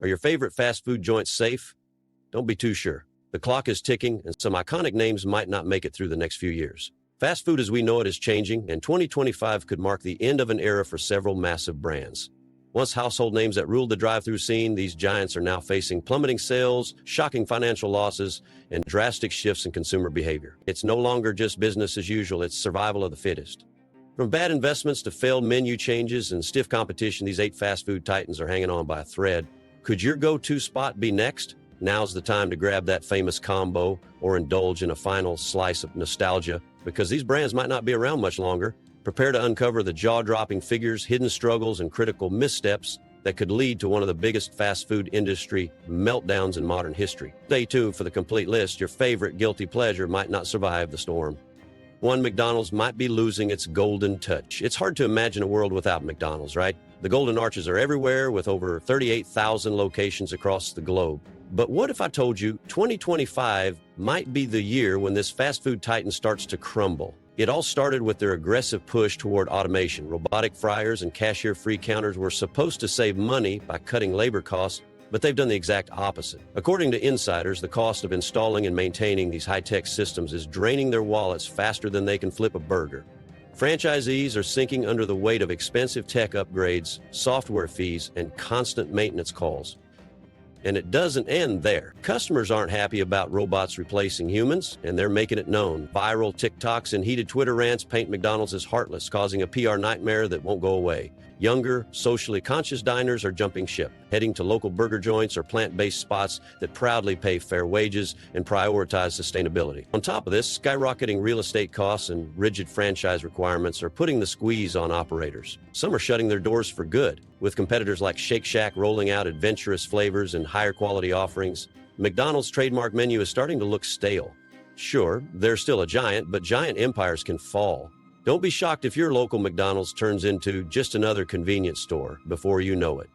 Are your favorite fast food joints safe? Don't be too sure. The clock is ticking, and some iconic names might not make it through the next few years. Fast food as we know it is changing, and 2025 could mark the end of an era for several massive brands. Once household names that ruled the drive-thru scene, these giants are now facing plummeting sales, shocking financial losses, and drastic shifts in consumer behavior. It's no longer just business as usual, it's survival of the fittest. From bad investments to failed menu changes and stiff competition, these 8 fast food titans are hanging on by a thread. Could your go-to spot be next? Now's the time to grab that famous combo or indulge in a final slice of nostalgia, because these brands might not be around much longer. Prepare to uncover the jaw-dropping figures, hidden struggles, and critical missteps that could lead to one of the biggest fast food industry meltdowns in modern history. Stay tuned for the complete list. Your favorite guilty pleasure might not survive the storm. One, McDonald's might be losing its golden touch. It's hard to imagine a world without McDonald's, right? The golden arches are everywhere, with over 38,000 locations across the globe. But what if I told you 2025 might be the year when this fast food titan starts to crumble? It all started with their aggressive push toward automation. Robotic fryers and cashier-free counters were supposed to save money by cutting labor costs, but they've done the exact opposite. According to insiders, the cost of installing and maintaining these high-tech systems is draining their wallets faster than they can flip a burger. Franchisees are sinking under the weight of expensive tech upgrades, software fees, and constant maintenance calls. And it doesn't end there. Customers aren't happy about robots replacing humans, and they're making it known. Viral TikToks and heated Twitter rants paint McDonald's as heartless, causing a PR nightmare that won't go away. Younger, socially conscious diners are jumping ship, heading to local burger joints or plant-based spots that proudly pay fair wages and prioritize sustainability. On top of this, skyrocketing real estate costs and rigid franchise requirements are putting the squeeze on operators. Some are shutting their doors for good, with competitors like Shake Shack rolling out adventurous flavors and higher quality offerings. McDonald's trademark menu is starting to look stale. Sure, they're still a giant, but giant empires can fall. Don't be shocked if your local McDonald's turns into just another convenience store before you know it.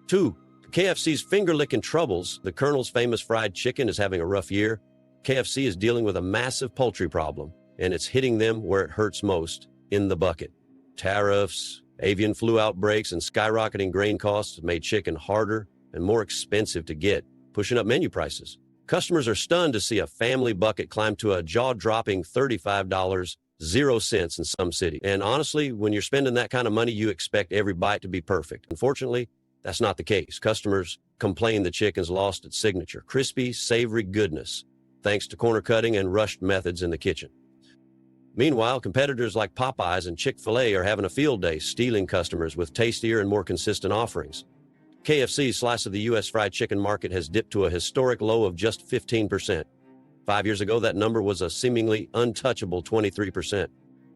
2. KFC's finger-licking troubles. The Colonel's famous fried chicken is having a rough year. KFC is dealing with a massive poultry problem, and it's hitting them where it hurts most, in the bucket. Tariffs, avian flu outbreaks, and skyrocketing grain costs have made chicken harder and more expensive to get, pushing up menu prices. Customers are stunned to see a family bucket climb to a jaw-dropping $35.00 in some cities. And honestly, when you're spending that kind of money, you expect every bite to be perfect. Unfortunately, that's not the case. Customers complain the chicken's lost its signature, crispy, savory goodness, thanks to corner cutting and rushed methods in the kitchen. Meanwhile, competitors like Popeyes and Chick-fil-A are having a field day, stealing customers with tastier and more consistent offerings. KFC's slice of the U.S. fried chicken market has dipped to a historic low of just 15%. 5 years ago, that number was a seemingly untouchable 23%.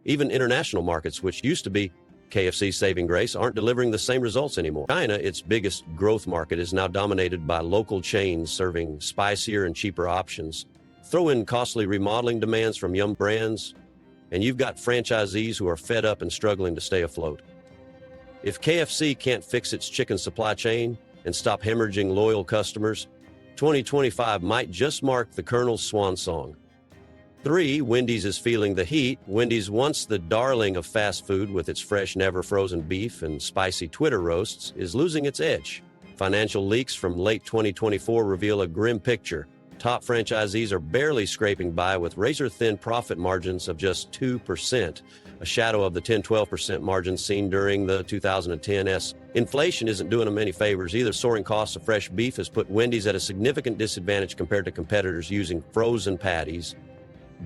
Even international markets, which used to be KFC's saving grace, aren't delivering the same results anymore. China, its biggest growth market, is now dominated by local chains serving spicier and cheaper options. Throw in costly remodeling demands from young brands, and you've got franchisees who are fed up and struggling to stay afloat. If KFC can't fix its chicken supply chain and stop hemorrhaging loyal customers, 2025 might just mark the Colonel's swan song. 3. Wendy's is feeling the heat. Wendy's, once the darling of fast food with its fresh, never-frozen beef and spicy Twitter roasts, is losing its edge. Financial leaks from late 2024 reveal a grim picture. Top franchisees are barely scraping by with razor-thin profit margins of just 2%, a shadow of the 10-12% margins seen during the 2010s. Inflation isn't doing them any favors either. Soaring costs of fresh beef has put Wendy's at a significant disadvantage compared to competitors using frozen patties.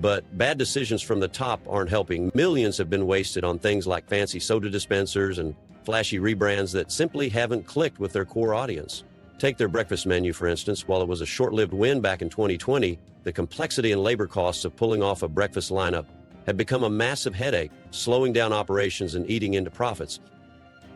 But bad decisions from the top aren't helping. Millions have been wasted on things like fancy soda dispensers and flashy rebrands that simply haven't clicked with their core audience. Take their breakfast menu, for instance. While it was a short-lived win back in 2020, the complexity and labor costs of pulling off a breakfast lineup have become a massive headache, slowing down operations and eating into profits.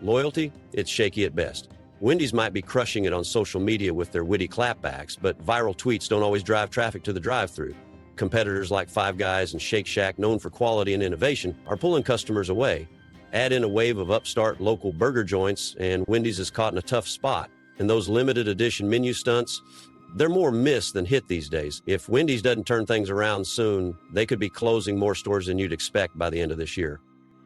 Loyalty? It's shaky at best. Wendy's might be crushing it on social media with their witty clapbacks, but viral tweets don't always drive traffic to the drive-thru. Competitors like Five Guys and Shake Shack, known for quality and innovation, are pulling customers away. Add in a wave of upstart local burger joints, and Wendy's is caught in a tough spot. And those limited edition menu stunts, they're more miss than hit these days. If Wendy's doesn't turn things around soon, they could be closing more stores than you'd expect by the end of this year.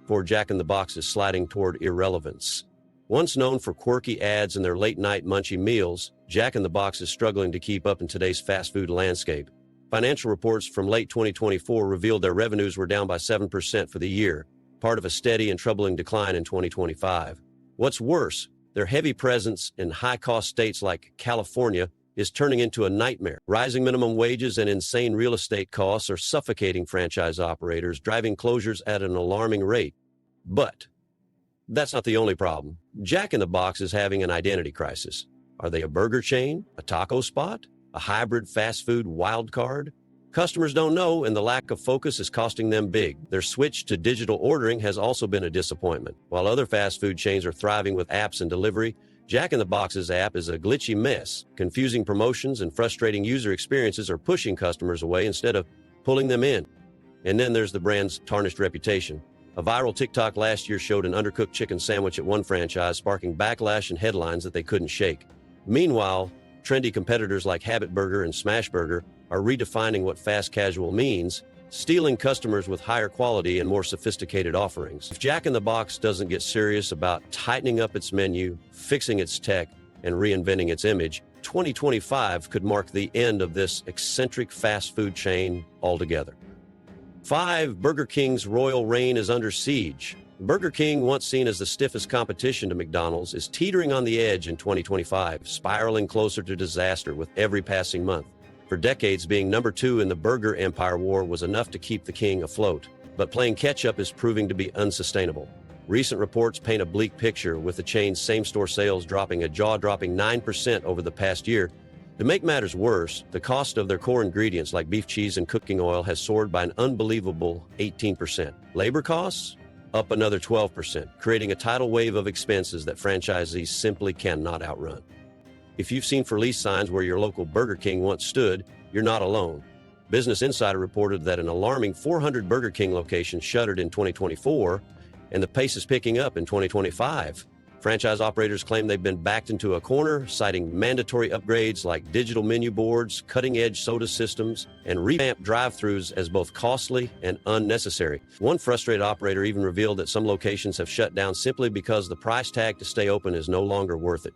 For Jack in the Box is sliding toward irrelevance. Once known for quirky ads and their late-night munchy meals, Jack in the Box is struggling to keep up in today's fast food landscape. Financial reports from late 2024 revealed their revenues were down by 7% for the year, part of a steady and troubling decline in 2025. What's worse, their heavy presence in high-cost states like California is turning into a nightmare. Rising minimum wages and insane real estate costs are suffocating franchise operators, driving closures at an alarming rate. But that's not the only problem. Jack in the Box is having an identity crisis. Are they a burger chain, a taco spot, a hybrid fast food wild card? Customers don't know, and the lack of focus is costing them big. Their switch to digital ordering has also been a disappointment. While other fast food chains are thriving with apps and delivery, Jack in the Box's app is a glitchy mess. Confusing promotions and frustrating user experiences are pushing customers away instead of pulling them in. And then there's the brand's tarnished reputation. A viral TikTok last year showed an undercooked chicken sandwich at one franchise, sparking backlash and headlines that they couldn't shake. Meanwhile, trendy competitors like Habit Burger and Smash Burger are redefining what fast casual means, stealing customers with higher quality and more sophisticated offerings. If Jack in the Box doesn't get serious about tightening up its menu, fixing its tech, and reinventing its image, 2025 could mark the end of this eccentric fast food chain altogether. 5. Burger King's royal reign is under siege. Burger King, once seen as the stiffest competition to McDonald's, is teetering on the edge in 2025, spiraling closer to disaster with every passing month. For decades, being number 2 in the burger empire war was enough to keep the king afloat, but playing catch-up is proving to be unsustainable. Recent reports paint a bleak picture, with the chain's same-store sales dropping a jaw-dropping 9% over the past year. To make matters worse, the cost of their core ingredients like beef cheese and cooking oil has soared by an unbelievable 18%. Labor costs? Up another 12%, creating a tidal wave of expenses that franchisees simply cannot outrun. If you've seen for lease signs where your local Burger King once stood, you're not alone. Business Insider reported that an alarming 400 Burger King locations shuttered in 2024, and the pace is picking up in 2025. Franchise operators claim they've been backed into a corner, citing mandatory upgrades like digital menu boards, cutting-edge soda systems, and revamped drive-thrus as both costly and unnecessary. One frustrated operator even revealed that some locations have shut down simply because the price tag to stay open is no longer worth it.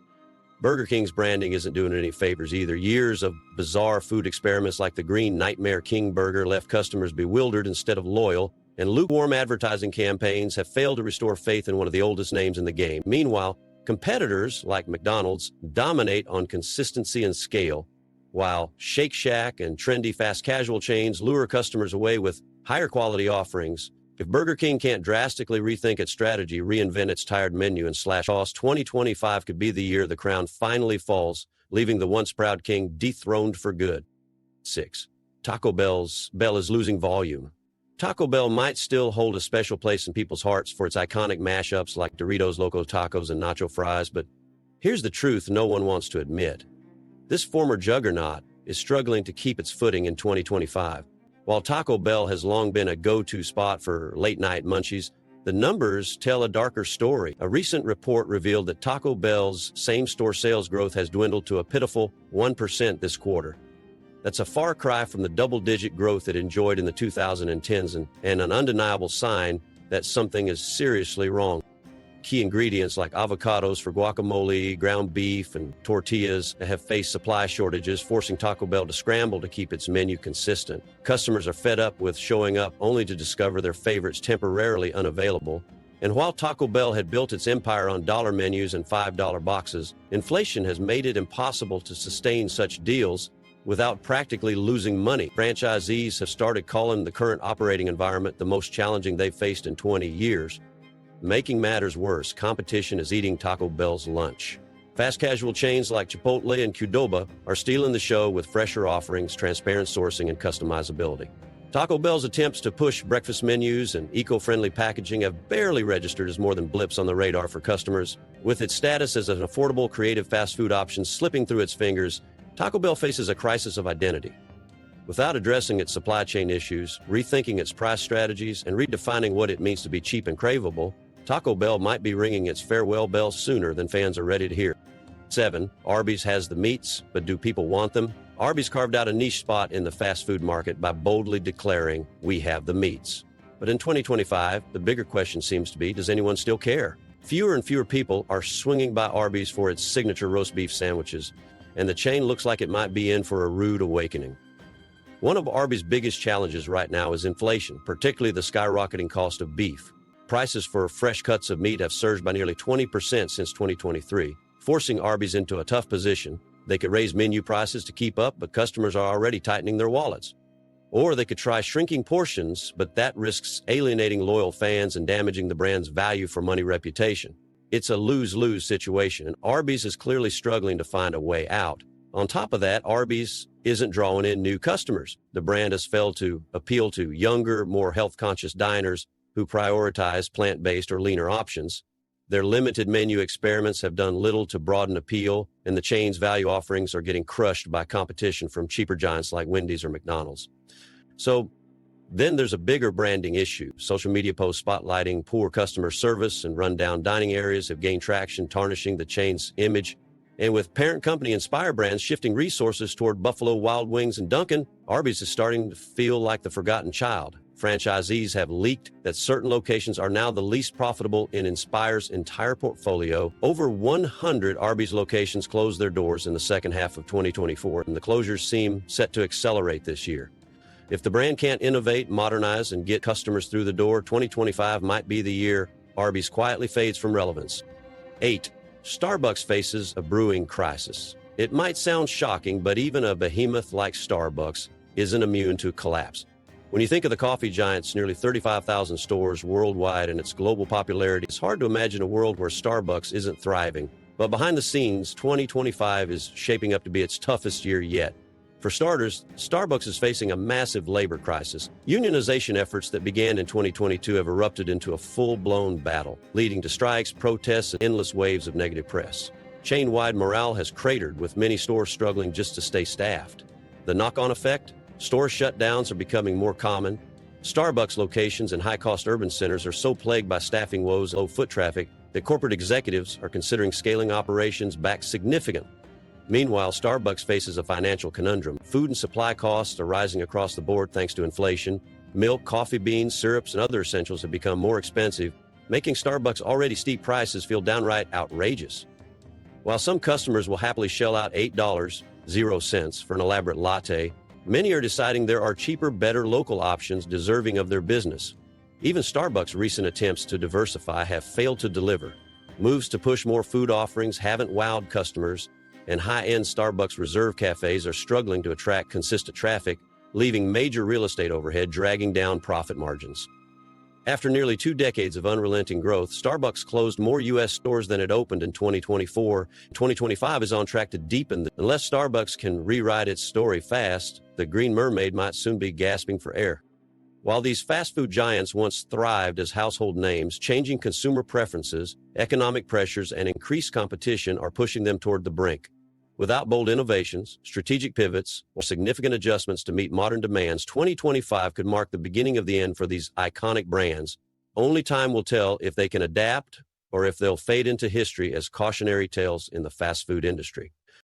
Burger King's branding isn't doing it any favors either. Years of bizarre food experiments like the Green Nightmare King Burger left customers bewildered instead of loyal, and lukewarm advertising campaigns have failed to restore faith in one of the oldest names in the game. Meanwhile, competitors like McDonald's dominate on consistency and scale, while Shake Shack and trendy fast casual chains lure customers away with higher quality offerings. If Burger King can't drastically rethink its strategy, reinvent its tired menu, and slash costs, 2025 could be the year the crown finally falls, leaving the once proud king dethroned for good. 6. Taco Bell is losing volume. Taco Bell might still hold a special place in people's hearts for its iconic mashups like Doritos Loco Tacos and Nacho Fries, but here's the truth no one wants to admit. This former juggernaut is struggling to keep its footing in 2025. While Taco Bell has long been a go-to spot for late-night munchies, the numbers tell a darker story. A recent report revealed that Taco Bell's same-store sales growth has dwindled to a pitiful 1% this quarter. That's a far cry from the double-digit growth it enjoyed in the 2010s and an undeniable sign that something is seriously wrong. Key ingredients like avocados for guacamole, ground beef, and tortillas have faced supply shortages, forcing Taco Bell to scramble to keep its menu consistent. Customers are fed up with showing up only to discover their favorites temporarily unavailable. And while Taco Bell had built its empire on dollar menus and $5 boxes, inflation has made it impossible to sustain such deals without practically losing money. Franchisees have started calling the current operating environment the most challenging they've faced in 20 years. Making matters worse, competition is eating Taco Bell's lunch. Fast casual chains like Chipotle and Qdoba are stealing the show with fresher offerings, transparent sourcing, and customizability. Taco Bell's attempts to push breakfast menus and eco-friendly packaging have barely registered as more than blips on the radar for customers. With its status as an affordable, creative fast food option slipping through its fingers, Taco Bell faces a crisis of identity. Without addressing its supply chain issues, rethinking its price strategies, and redefining what it means to be cheap and craveable, Taco Bell might be ringing its farewell bell sooner than fans are ready to hear. 7. Arby's has the meats, but do people want them? Arby's carved out a niche spot in the fast food market by boldly declaring, "We have the meats." But in 2025, the bigger question seems to be, does anyone still care? Fewer and fewer people are swinging by Arby's for its signature roast beef sandwiches, and the chain looks like it might be in for a rude awakening. One of Arby's biggest challenges right now is inflation, particularly the skyrocketing cost of beef. Prices for fresh cuts of meat have surged by nearly 20% since 2023, forcing Arby's into a tough position. They could raise menu prices to keep up, but customers are already tightening their wallets. Or they could try shrinking portions, but that risks alienating loyal fans and damaging the brand's value for money reputation. It's a lose-lose situation, and Arby's is clearly struggling to find a way out. On top of that, Arby's isn't drawing in new customers. The brand has failed to appeal to younger, more health-conscious diners who prioritize plant-based or leaner options. Their limited menu experiments have done little to broaden appeal, and the chain's value offerings are getting crushed by competition from cheaper giants like Wendy's or McDonald's. So then there's a bigger branding issue. Social media posts spotlighting poor customer service and rundown dining areas have gained traction, tarnishing the chain's image. And with parent company Inspire Brands shifting resources toward Buffalo Wild Wings and Dunkin', Arby's is starting to feel like the forgotten child. Franchisees have leaked that certain locations are now the least profitable in Inspire's entire portfolio. Over 100 Arby's locations closed their doors in the second half of 2024, and the closures seem set to accelerate this year. If the brand can't innovate, modernize, and get customers through the door, 2025 might be the year Arby's quietly fades from relevance. 8. Starbucks faces a brewing crisis. It might sound shocking, but even a behemoth like Starbucks isn't immune to collapse. When you think of the coffee giant's nearly 35,000 stores worldwide and its global popularity, it's hard to imagine a world where Starbucks isn't thriving. But behind the scenes, 2025 is shaping up to be its toughest year yet. For starters, Starbucks is facing a massive labor crisis. Unionization efforts that began in 2022 have erupted into a full-blown battle, leading to strikes, protests, and endless waves of negative press. Chain-wide morale has cratered, with many stores struggling just to stay staffed. The knock-on effect? Store shutdowns are becoming more common. Starbucks locations in high-cost urban centers are so plagued by staffing woes and low foot traffic that corporate executives are considering scaling operations back significantly. Meanwhile, Starbucks faces a financial conundrum. Food and supply costs are rising across the board thanks to inflation. Milk, coffee beans, syrups, and other essentials have become more expensive, making Starbucks' already steep prices feel downright outrageous. While some customers will happily shell out $8.00 for an elaborate latte, many are deciding there are cheaper, better local options deserving of their business. Even Starbucks' recent attempts to diversify have failed to deliver. Moves to push more food offerings haven't wowed customers, and high-end Starbucks Reserve cafes are struggling to attract consistent traffic, leaving major real estate overhead dragging down profit margins. After nearly 2 decades of unrelenting growth, Starbucks closed more U.S. stores than it opened in 2024. 2025 is on track to deepen. Unless Starbucks can rewrite its story fast, the Green Mermaid might soon be gasping for air. While these fast food giants once thrived as household names, changing consumer preferences, economic pressures, and increased competition are pushing them toward the brink. Without bold innovations, strategic pivots, or significant adjustments to meet modern demands, 2025 could mark the beginning of the end for these iconic brands. Only time will tell if they can adapt or if they'll fade into history as cautionary tales in the fast food industry.